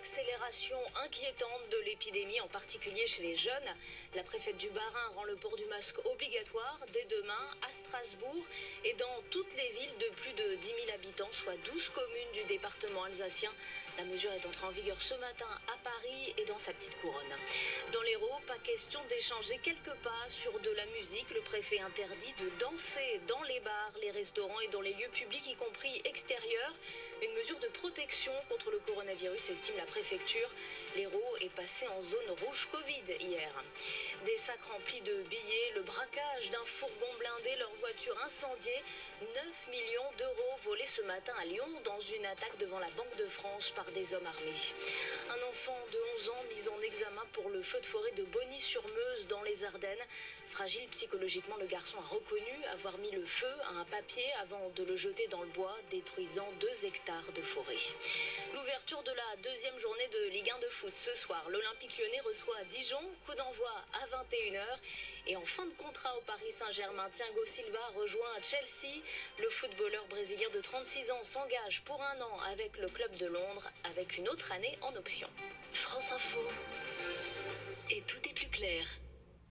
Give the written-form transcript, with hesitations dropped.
accélération inquiétante de l'épidémie, en particulier chez les jeunes. La préfète du Bas-Rhin rend le port du masque obligatoire dès demain à Strasbourg et dans toutes les villes de plus de 10 000 habitants, soit 12 communes du département alsacien. La mesure est entrée en vigueur ce matin à Paris et dans sa petite couronne. Dans l'Hérault, pas question d'échanger quelques pas sur de la musique. Le préfet interdit de danser dans les bars, les restaurants et dans les lieux publics, y compris extérieurs. Une mesure de protection contre le coronavirus, estime la préfecture. L'Hérault est passé en zone rouge Covid hier. Des sacs remplis de billets, le braquage d'un fourgon blindé, leur voiture incendiée. 9 millions d'euros volés ce matin à Lyon dans une attaque devant la Banque de France par des hommes armés. Un enfant de 11 ans mis en examen pour le feu de forêt de Bonny-sur-Meuse dans les Ardennes. Fragile psychologiquement, le garçon a reconnu avoir mis le feu à un papier avant de le jeter dans le bois, détruisant 2 hectares de forêt. L'ouverture de la deuxième journée de Ligue 1 de foot ce soir. L'Olympique Lyonnais reçoit Dijon, coup d'envoi à 21 h. Et en fin de contrat au Paris Saint-Germain, Thiago Silva rejoint Chelsea. Le footballeur brésilien de 36 ans s'engage pour 1 an avec le club de Londres, avec une autre année en option. France Info. Et tout est plus clair.